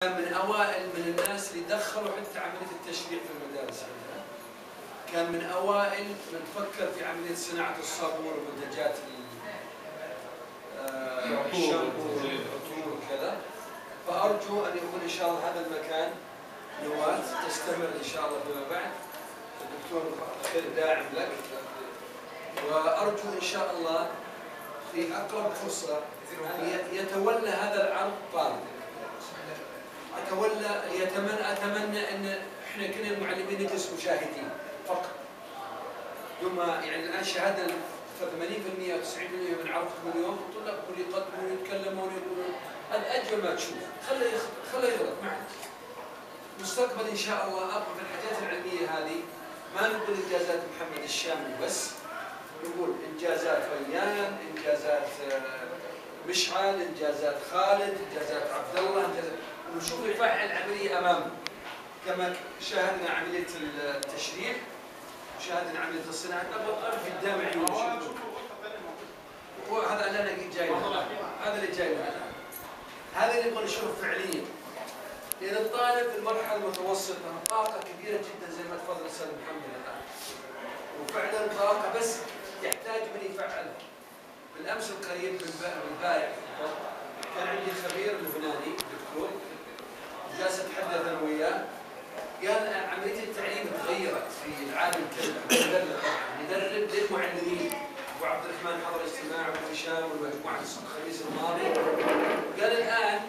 من أوائل من الناس اللي دخلوا حتى عملية التشريح في المدارس عندنا. كان من أوائل من فكر في عملية صناعة الصابون ومنتجات الشامبو والعطور وكذا. فأرجو أن يكون إن شاء الله هذا المكان نواة تستمر إن شاء الله فيما بعد. الدكتور خير داعم لك، وأرجو إن شاء الله في أقرب فرصة أن يتولى هذا العرض طالب. أتمنى أن إحنا كنا المعلمين نجلس مشاهدين فقط، ثم يعني الآن شاهدنا 80% أو 90% من عرضكم اليوم طلابكم يقدمون ويتكلمون ويقولون هذا أجمل ما تشوف. خله يغلط معك. مستقبل إن شاء الله أبغى في الحاجات العلمية هذه ما نقول إنجازات محمد الشامي بس، نقول إنجازات ريان، إنجازات مشعل، إنجازات خالد، إنجازات عبد الله، إنجازات، ونشوف يفعل العملية أمامنا. كما شاهدنا عملية التشريح، شاهدنا عملية الصناعة، نبغى في قدام عيوننا. وهذا اللي أنا جاي له، هذا اللي جاي له الآن. هذا اللي نبغى نشوفه فعليا. لأن الطالب في المرحلة المتوسطة طاقة كبيرة جدا زي ما تفضل الأستاذ محمد الآن. وفعلا طاقة بس يحتاج من يفعلها. بالأمس القريب بالبارح كان عندي خبير لبناني دكتور جالس اتحدث انا وياه، قال عمليه التعليم تغيرت في العالم كله. يدرب للمعلمين، ابو عبد الرحمن حضر اجتماع ابو هشام والمجموعه الخميس الماضي. قال الان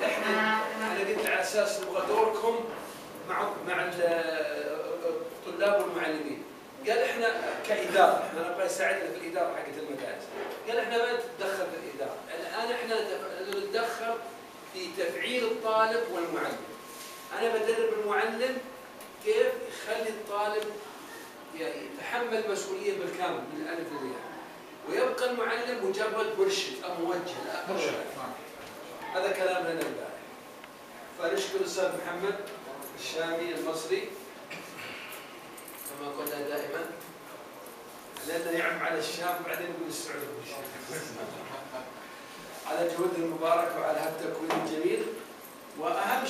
احنا انا قلت على اساس نبغى دوركم مع الطلاب والمعلمين. قال احنا كاداره احنا نبغى نساعدنا في الاداره حقت المدارس. قال احنا ما نتدخل في الاداره، الان احنا نتدخل في تفعيل الطالب والمعلم. انا بدرب المعلم كيف يخلي الطالب يتحمل مسؤوليه بالكامل من الالف للياء، ويبقى المعلم مجرد مرشد او موجه لا ارشد. هذا كلام لنا البارح. فنشكر الاستاذ محمد الشامي المصري كما قلنا دائما، لأنه يعم على الشام بعدين نقول السعودي على جهود المبارك وعلى هالتكوين الجميل. وأهم